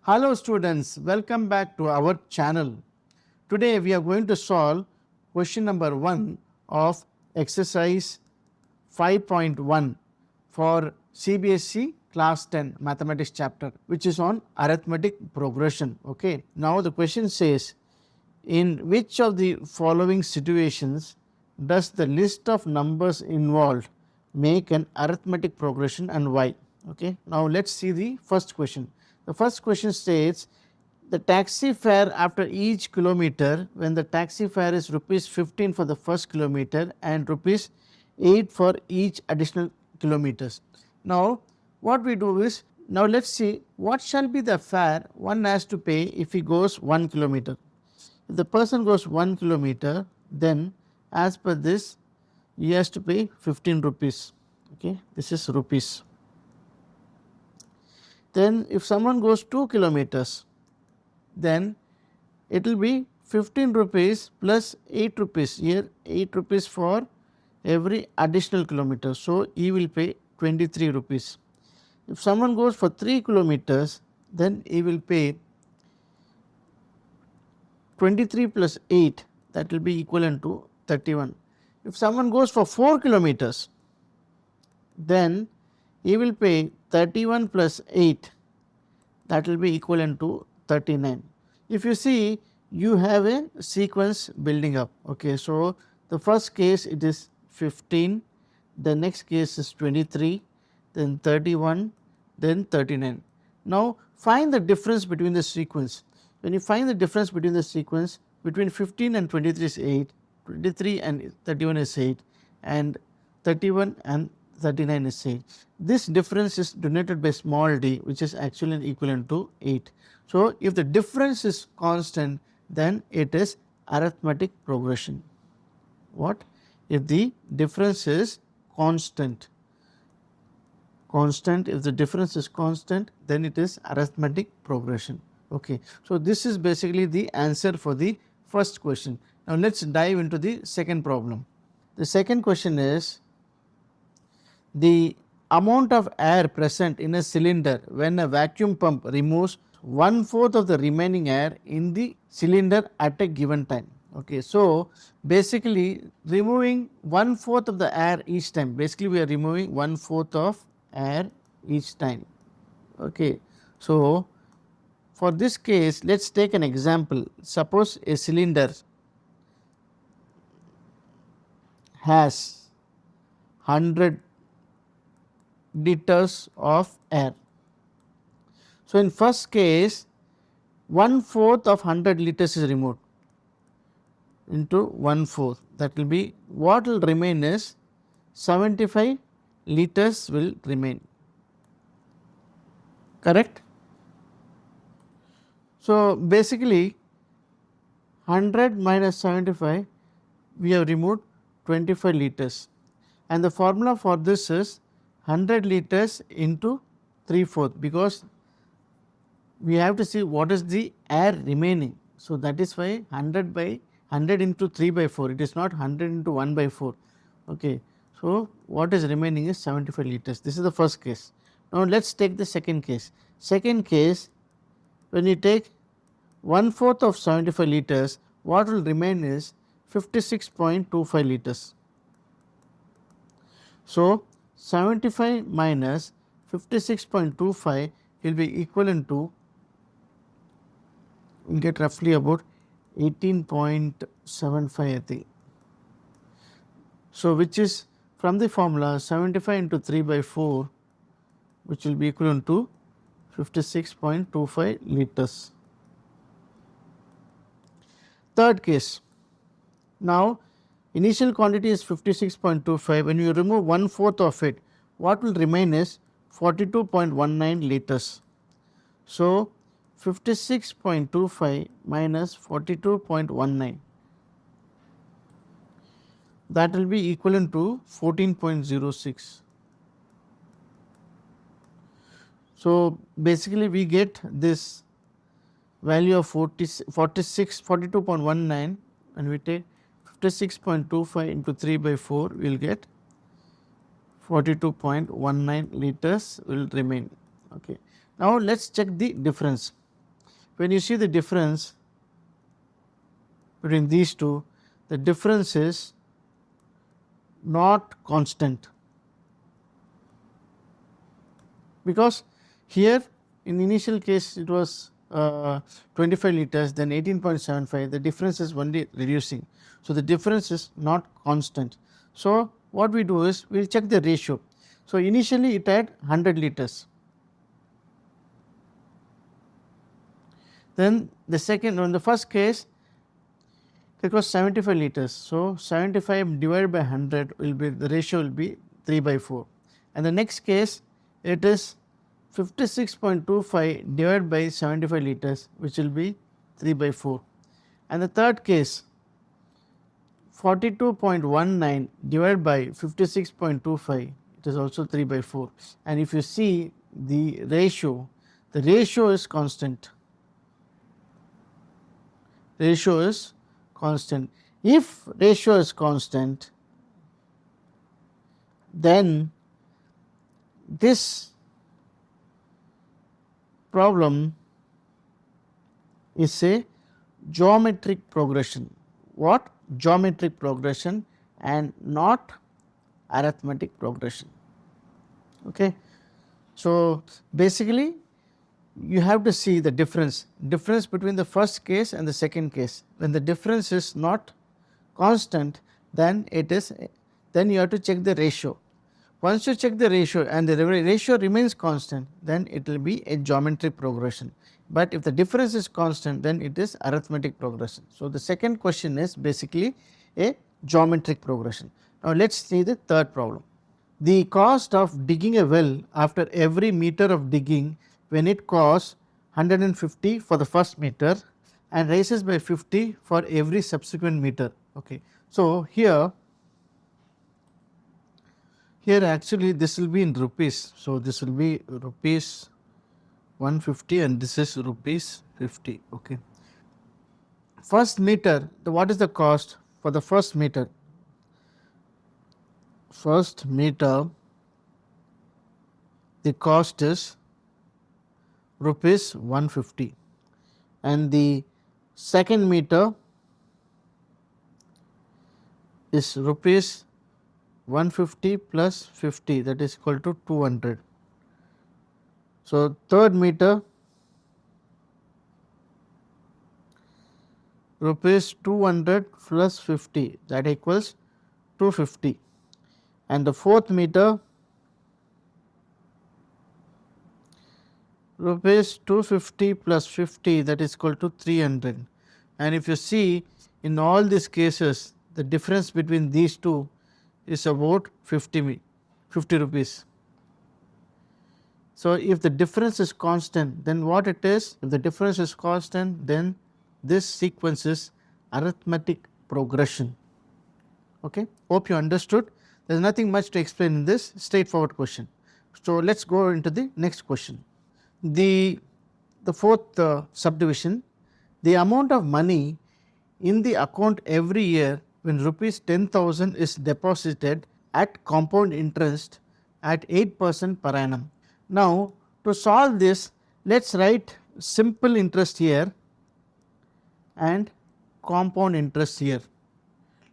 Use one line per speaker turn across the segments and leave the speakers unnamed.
Hello students, welcome back to our channel. Today we are going to solve question number 1 of exercise 5.1 for CBSE class 10 mathematics chapter, which is on arithmetic progression. Okay. Now the question says, in which of the following situations does the list of numbers involved make an arithmetic progression and why? Okay. Now let's see the first question. The first question states the taxi fare after each kilometer, when the taxi fare is rupees 15 for the first kilometer and rupees 8 for each additional kilometers. Now what we do is, now let's see what shall be the fare one has to pay if he goes 1 kilometer. If the person goes 1 kilometer, then as per this he has to pay 15 rupees. Okay, this is rupees. Then if someone goes 2 kilometers, then it will be 15 rupees plus 8 rupees. Here 8 rupees for every additional kilometer. So he will pay 23 rupees. If someone goes for 3 kilometers, then he will pay 23 plus 8, that will be equivalent to 31. If someone goes for 4 kilometers, then he will pay 31 plus 8, that will be equivalent to 39. If you see, you have a sequence building up. Okay, so the first case it is 15, the next case is 23, then 31, then 39. Now find the difference between the sequence. When you find the difference between the sequence, between 15 and 23 is 8, 23 and 31 is 8, and 31 and 39 is 8. This difference is denoted by small d, which is actually equivalent to 8. So if the difference is constant, then it is arithmetic progression. What? If the difference is constant. If the difference is constant, then it is arithmetic progression. Okay, so this is basically the answer for the first question. Now let's dive into the second problem. The second question is, the amount of air present in a cylinder when a vacuum pump removes 1/4 of the remaining air in the cylinder at a given time. Okay, so basically removing 1/4 of the air each time. Basically we are removing 1/4 of air each time. Okay, so for this case, let us take an example. Suppose a cylinder has 100 liters of air. So in first case, 1/4 of 100 liters is removed into 1/4. That will be, what will remain is 75 liters will remain. Correct? So basically 100 minus 75, we have removed 25 liters, and the formula for this is 100 liters into 3/4, because we have to see what is the air remaining. So that is why 100 by 100 into 3/4, it is not 100 into 1/4. Okay, so what is remaining is 75 liters. This is the first case. Now let us take the second case. Second case, when you take 1/4 of 75 liters, what will remain is 56.25 liters. So 75 minus 56.25 will be equivalent to, we will get roughly about 18.75 I think. So which is from the formula 75 into 3/4, which will be equivalent to 56.25 liters. Third case. Now initial quantity is 56.25. When you remove 1/4 of it, what will remain is 42.19 liters. So 56.25 minus 42.19, that will be equivalent to 14.06. So basically we get this value of 42.19, and we take 56.25 into 3/4, we will get 42.19 liters will remain. Okay. Now let us check the difference. when you see the difference between these two, the difference is not constant, because here in the initial case it was 25 liters, then 18.75, the difference is only reducing. So, the difference is not constant. So, what we do is we will check the ratio. So, initially it had 100 liters, then the second, in the first case it was 75 liters. So, 75 divided by 100 will be, the ratio will be 3/4, and the next case it is 56.25 divided by 75 liters, which will be 3/4, and the third case 42.19 divided by 56.25, it is also 3/4, and if you see the ratio is constant. Ratio is constant. If ratio is constant, then this problem is a geometric progression. What? Geometric progression and not arithmetic progression. Okay. So, basically you have to see the difference between the first case and the second case. When the difference is not constant, then it is, then you have to check the ratio. Once you check the ratio and the ratio remains constant, then it will be a geometric progression. But if the difference is constant, then it is arithmetic progression. So, the second question is basically a geometric progression. Now, let us see the third problem. The cost of digging a well after every meter of digging, when it costs 150 for the first meter and rises by 50 for every subsequent meter. Okay. So, here actually this will be in rupees. So, this will be rupees 150 and this is rupees 50. Okay. First meter, what is the cost for the first meter? First meter, the cost is rupees 150, and the second meter is rupees 150 plus 50, that is equal to 200. So, third meter rupees 200 plus 50, that equals 250, and the fourth meter rupees 250 plus 50, that is equal to 300. And if you see in all these cases, the difference between these two is about 50 rupees. So, if the difference is constant, then what it is? If the difference is constant, then this sequence is arithmetic progression. Okay. Hope you understood. There is nothing much to explain in this, straightforward question. So, let us go into the next question. The fourth subdivision, the amount of money in the account every year when rupees 10,000 is deposited at compound interest at 8% per annum. Now, to solve this, let us write simple interest here and compound interest here.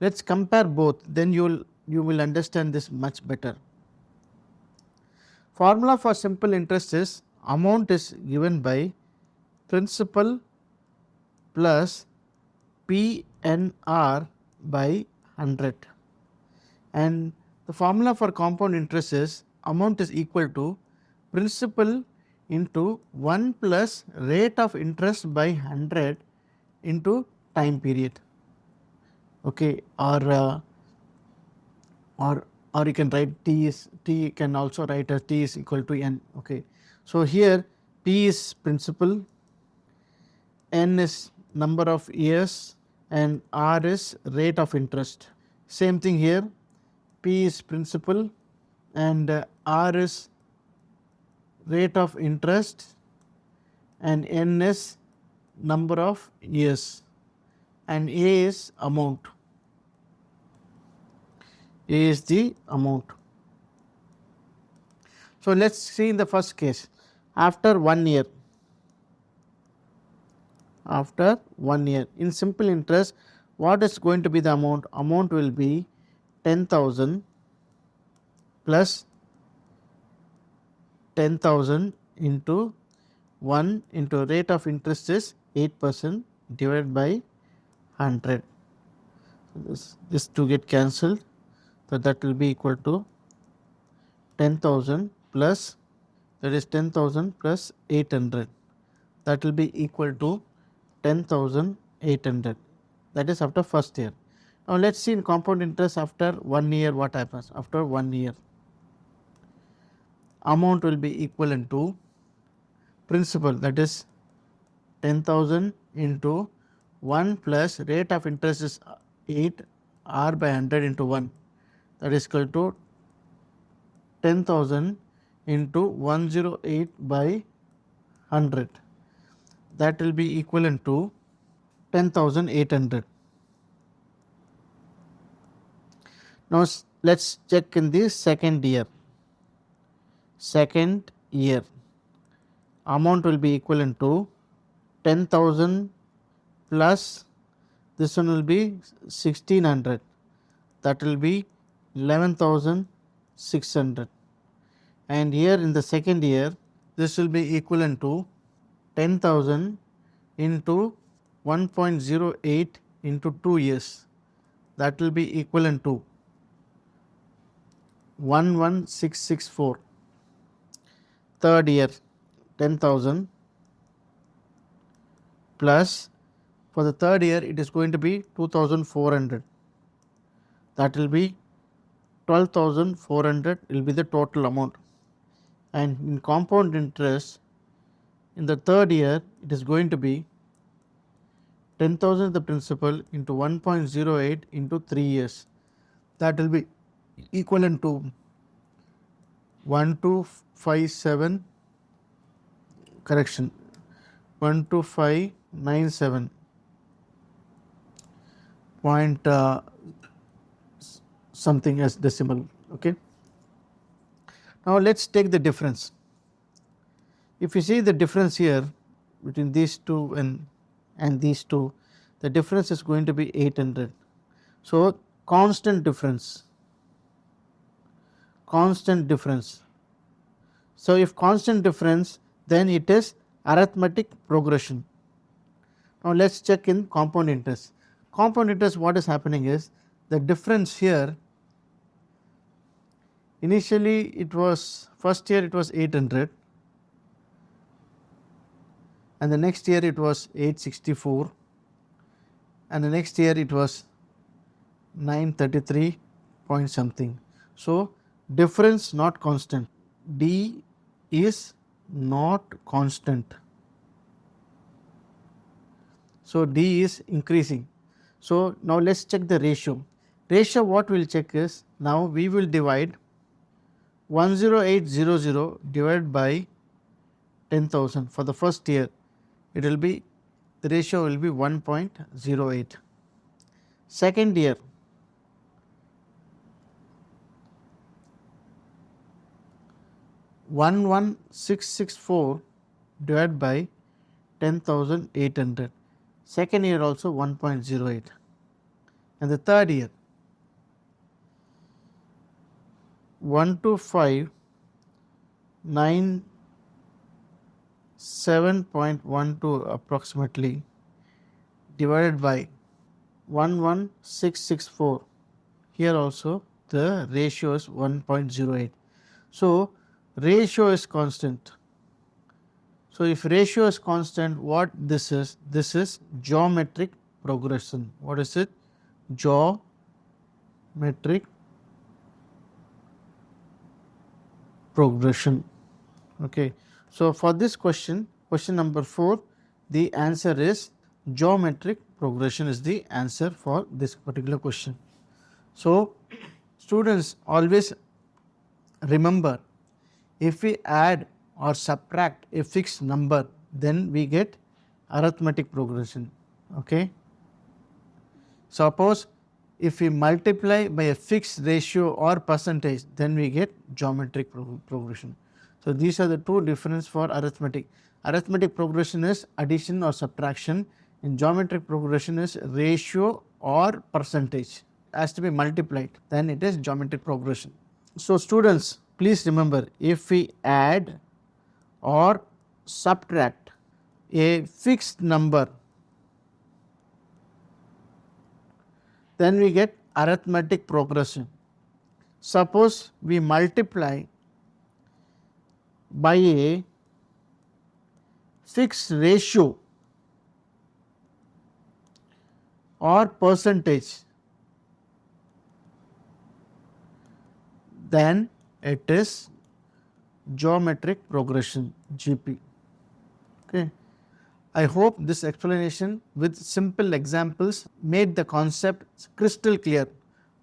Let us compare both, then you will understand this much better. Formula for simple interest is amount is given by principal plus PNR by 100, and the formula for compound interest is amount is equal to principal into 1 plus rate of interest by 100 into time period. Okay, or you can write T can also write as T is equal to N. Okay. So, here P is principal, N is number of years and R is rate of interest. Same thing here, P is principal and R is rate of interest and N is number of years and A is amount. A is the amount. So, let us see in the first case, after 1 year, after 1 year. In simple interest, what is going to be the amount? Amount will be 10,000 plus 10,000 into 1 into rate of interest is 8% divided by 100. This to get cancelled, so that will be equal to 10,000 plus, that is 10,000 plus 800, that will be equal to 10,800, that is after first year. Now let us see in compound interest after 1 year what happens. After 1 year, amount will be equivalent to principal, that is 10,000 into 1 plus rate of interest is 8 r by 100 into 1, that is equal to 10,000 into 108 by 100, that will be equivalent to 10,800. Now let us check in the second year. Second year, amount will be equivalent to 10,000 plus this one will be 1600, that will be 11,600, and here in the second year this will be equivalent to 10,000 into 1.08 into 2 years, that will be equivalent to 11,664. Third year, 10,000 plus, for the third year it is going to be 2,400, that will be 12,400 will be the total amount. And in compound interest, in the third year it is going to be 10,000 the principal into 1.08 into 3 years, that will be equivalent to 1257, correction, 12597 point something as decimal. Okay. Now let us take the difference. If you see the difference here between these two and these two, the difference is going to be 800. So constant difference, constant difference. So if constant difference, then it is arithmetic progression. Now let us check in compound interest. Compound interest, what is happening is the difference here, initially it was, first year it was 800 and the next year it was 864 and the next year it was 933 point something. So difference not constant, D is not constant. So D is increasing. So now let us check the ratio. Ratio, what we will check is, now we will divide 10800 divided by 10,000 for the first year, it will be, the ratio will be 1.08. Second year, 11664 divided by 10,800, second year also 1.08, and the third year 12597.12 approximately divided by 11664, here also the ratio is 1.08. So ratio is constant. So if ratio is constant, what this is? This is geometric progression. What is it? Geometric progression. Okay. So for this question, question number 4, the answer is geometric progression is the answer for this particular question. So students, always remember, if we add or subtract a fixed number, then we get arithmetic progression. Okay. Suppose if we multiply by a fixed ratio or percentage, then we get geometric progression. So these are the two differences for arithmetic. Arithmetic progression is addition or subtraction. In geometric progression is ratio or percentage. Has to be multiplied, then it is geometric progression. So students, please remember, if we add or subtract a fixed number, then we get arithmetic progression. Suppose we multiply by a fixed ratio or percentage, then it is geometric progression, GP. Okay. I hope this explanation with simple examples made the concept crystal clear.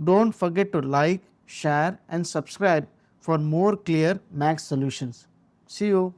Don't forget to like, share and subscribe for more clear maths solutions. See you.